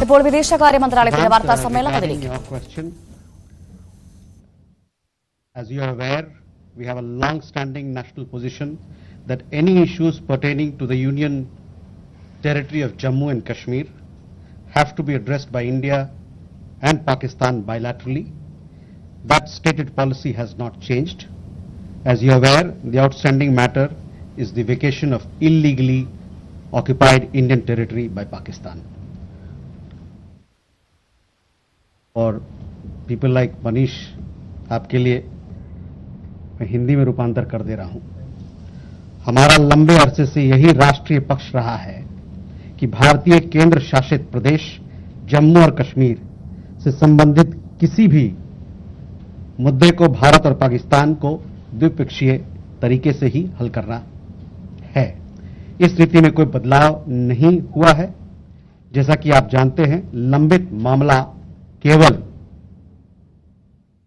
ഇപ്പോൾ വിദേശകാര്യ മന്ത്രാലയത്തിന്റെ വാർത്താ സമ്മേളനത്തിലേക്ക്. As you are aware, we have a long-standing national position that any issues pertaining to the Union territory of Jammu and Kashmir have to be addressed by India and Pakistan bilaterally. That stated policy has not changed. As you are aware, the outstanding matter is the vacation of illegally occupied Indian territory by Pakistan. और people like Manish, आपके लिए मैं हिंदी में रूपांतर कर दे रहा हूं. हमारा लंबे अरसे से यही राष्ट्रीय पक्ष रहा है कि भारतीय केंद्र शासित प्रदेश जम्मू और कश्मीर से संबंधित किसी भी मुद्दे को भारत और पाकिस्तान को द्विपक्षीय तरीके से ही हल करना है. इस स्थिति में कोई बदलाव नहीं हुआ है. जैसा कि आप जानते हैं, लंबित मामला केवल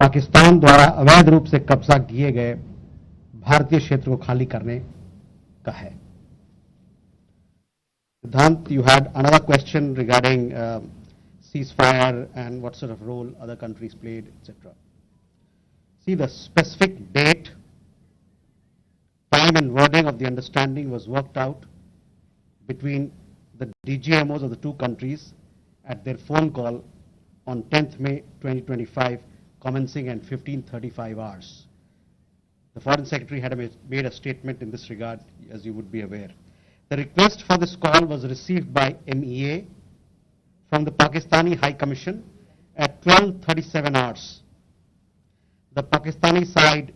पाकिस्तान द्वारा अवैध रूप से कब्जा किए गए भारतीय क्षेत्र को खाली करने का है. Siddhant, you had another question regarding ceasefire and what sort of role other countries played, etc. See, the specific date, time and wording of the understanding was worked out between the DGMOs of the two countries at their phone call on 10th May 2025, commencing at 15:35 hours. The Foreign Secretary had made a statement in this regard, as you would be aware. The request for this call was received by MEA from the Pakistani High Commission at 12:37 hours. The Pakistani side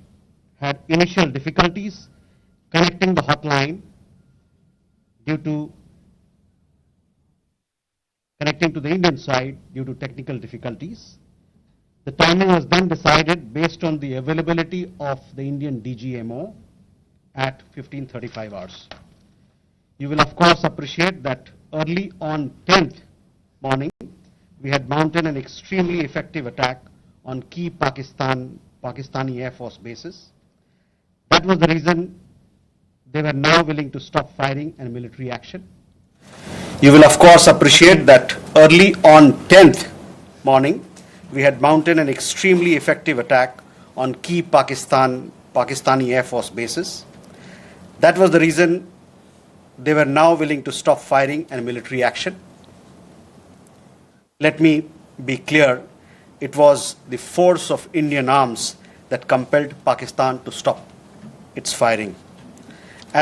had initial difficulties connecting the hotline connecting to the Indian side due to technical difficulties. The timing was then decided based on the availability of the Indian DGMO at 15:35 hours. You will of course appreciate that early on 10th morning, we had mounted an extremely effective attack on key Pakistani Air Force bases. That was the reason they were now willing to stop firing and military action. You will of course appreciate that early on 10th morning, we had mounted an extremely effective attack on key Pakistani Air Force bases. That was the reason they were now willing to stop firing and military action. Let me be clear, it was the force of Indian arms that compelled Pakistan to stop its firing.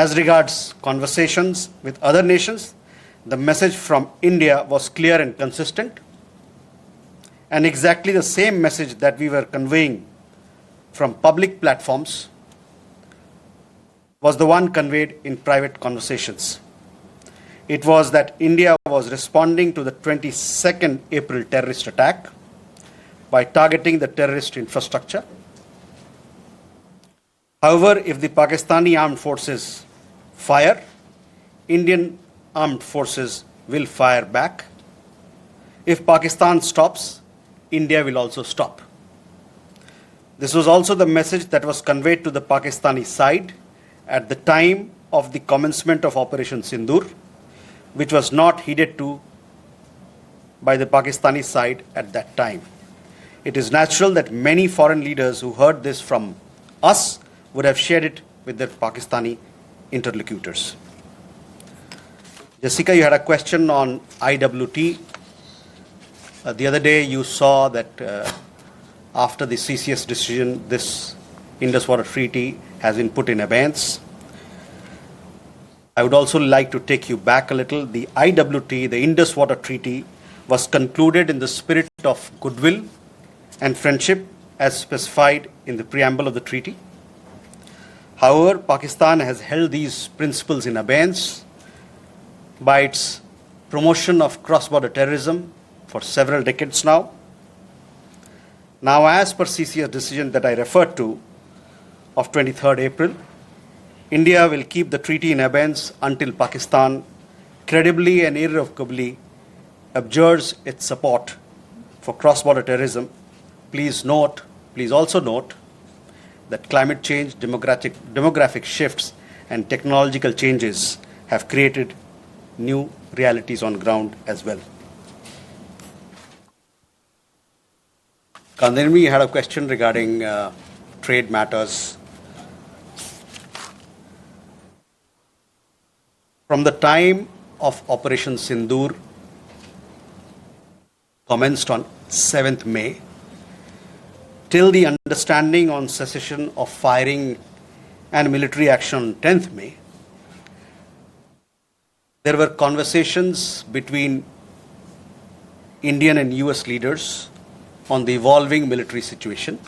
As regards conversations with other nations, the message from India was clear and consistent, and exactly the same message that we were conveying from public platforms was the one conveyed in private conversations. It was that India was responding to the 22nd April terrorist attack by targeting the terrorist infrastructure. However, if the Pakistani armed forces fire, Indian armed forces will fire back. If Pakistan stops, India will also stop. This was also the message that was conveyed to the Pakistani side at the time of the commencement of Operation Sindoor, which was not heeded to by the Pakistani side at that time. It is natural that many foreign leaders who heard this from us would have shared it with their Pakistani interlocutors. Jessica, you had a question on IWT. The other day you saw that after the CCS decision, this Indus Water Treaty has been put in abeyance. I would also like to take you back a little. The IWT, the Indus Water Treaty, was concluded in the spirit of goodwill and friendship as specified in the preamble of the treaty. However, Pakistan has held these principles in abeyance by its promotion of cross-border terrorism for several decades now. Now, as per CCS decision that I referred to of 23rd April, India will keep the treaty in abeyance until Pakistan credibly and irrevocably abjures its support for cross-border terrorism. Please also note that climate change, demographic shifts, and technological changes have created new realities on ground as well. Kandirmi had a question regarding trade matters. From the time of Operation Sindoor commenced on 7th May till the understanding on cessation of firing and military action on 10th May, there were conversations between Indian and US leaders on the evolving military situation.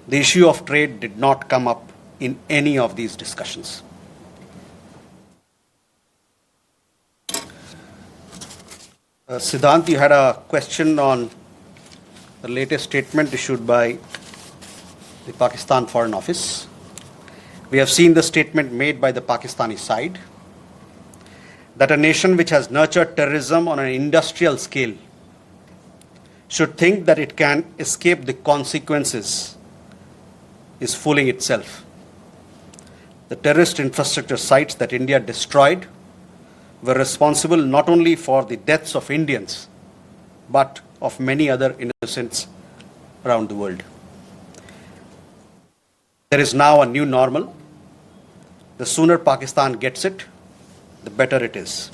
The issue of trade did not come up in any of these discussions. Siddhant, you had a question on the latest statement issued by the Pakistan Foreign Office. We have seen the statement made by the Pakistani side that a nation which has nurtured terrorism on an industrial scale should think that it can escape the consequences is fooling itself. The terrorist infrastructure sites that India destroyed were responsible not only for the deaths of Indians, but of many other innocents around the world. There is now a new normal. The sooner Pakistan gets it, the better it is.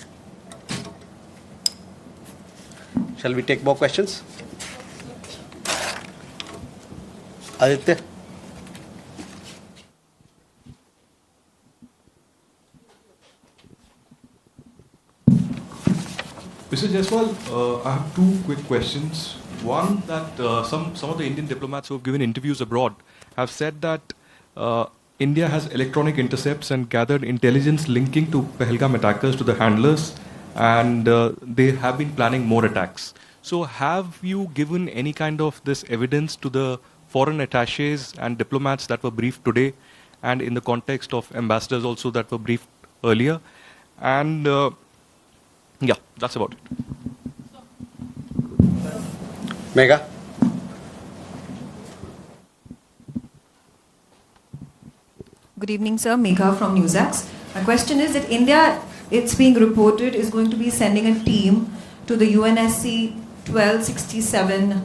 Shall we take more questions? Aditya? Mr. Jaiswal, I have two quick questions. One, that some of the Indian diplomats who have given interviews abroad have said that India has electronic intercepts and gathered intelligence linking to Pahalgam attackers to the handlers, and they have been planning more attacks. So have you given any kind of this evidence to the foreign attaches and diplomats that were briefed today, and in the context of ambassadors also that were briefed earlier? And yeah, that's about it. Mega? Good evening, sir. Megha from Newsax. My question is that India, it's being reported, is going to be sending a team to the UNSC 1267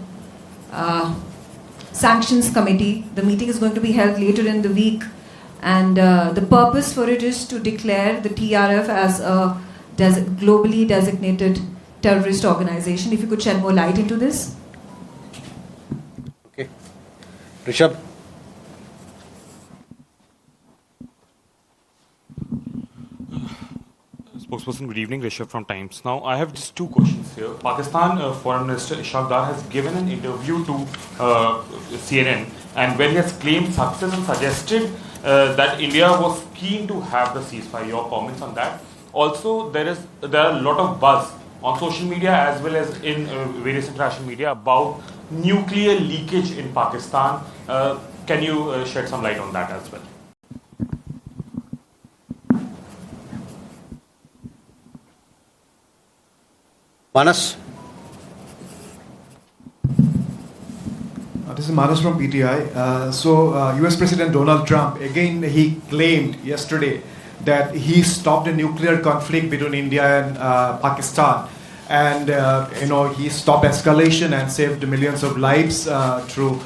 Sanctions Committee. The meeting is going to be held later in the week, and the purpose for it is to declare the TRF as a globally designated terrorist organization. If you could shed more light into this. Okay. Rishabh? Spokesperson, good evening. Rishabh from Times. Now, I have just two questions here. Pakistan Foreign Minister Ishaq Dar has given an interview to CNN, and where he has claimed success and suggested that India was keen to have the ceasefire. Your comments on that? Also, there are a lot of buzz on social media as well as in various international media about nuclear leakage in Pakistan. Can you shed some light on that as well? Manas? This is Manas from PTI. US President Donald Trump, again, he claimed yesterday that he stopped a nuclear conflict between India and Pakistan. And, he stopped escalation and saved millions of lives through,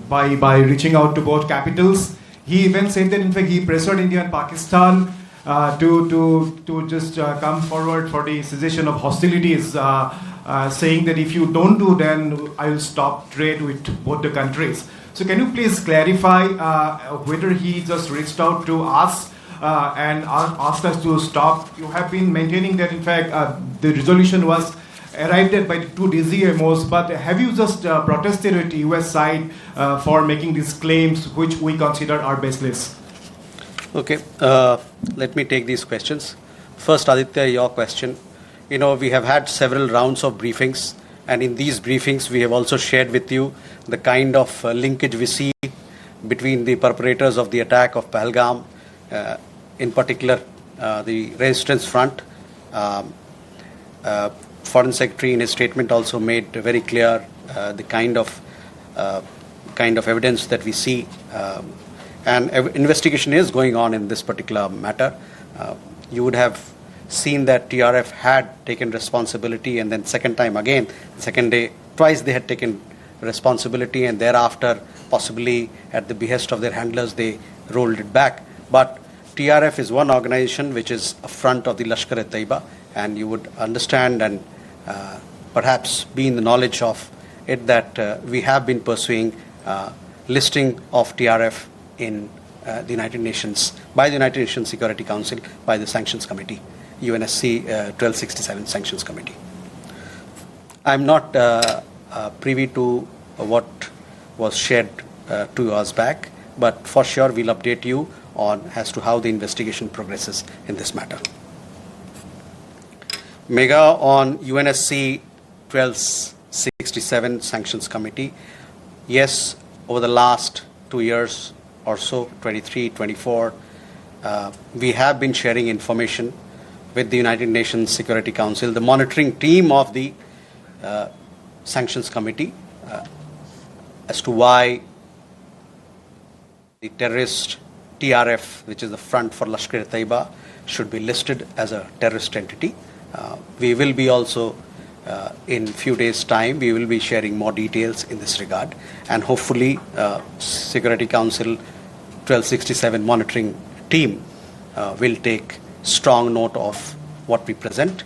by reaching out to both capitals. He even said that, in fact, he pressured India and Pakistan to just come forward for the cessation of hostilities, saying that if you don't do, then I will stop trade with both the countries. So can you please clarify whether he just reached out to us and asked us to stop? You have been maintaining that, in fact, the resolution was arrived at by the two DCMOs, but have you just protested at the US side for making these claims, which we consider are baseless? Okay, let me take these questions. First, Aditya, your question. We have had several rounds of briefings, and in these briefings, we have also shared with you the kind of linkage we see between the perpetrators of the attack of Pahalgam, in particular the Resistance Front. Foreign Secretary in his statement also made very clear the kind of evidence that we see. And investigation is going on in this particular matter. You would have seen that TRF had taken responsibility, and then second time again, second day, twice they had taken responsibility, and thereafter, possibly at the behest of their handlers, they rolled it back. But TRF is one organization which is a front of the Lashkar-e-Taiba, and you would understand and perhaps be in the knowledge of it that we have been pursuing listing of TRF in the United Nations, by the United Nations Security Council, by the Sanctions Committee, UNSC 1267 Sanctions Committee. I'm not privy to what was shared 2 hours back, but for sure we'll update you on as to how the investigation progresses in this matter. MEA on UNSC 1267 Sanctions Committee. Yes, over the last 2 years or so, 23, 24, we have been sharing information with the United Nations Security Council, the monitoring team of the Sanctions Committee, as to why the terrorist TRF, which is the front for Lashkar-e-Taiba, should be listed as a terrorist entity. We will be also, in few days' time, we will be sharing more details in this regard, and hopefully Security Council 1267 monitoring team will take strong note of what we present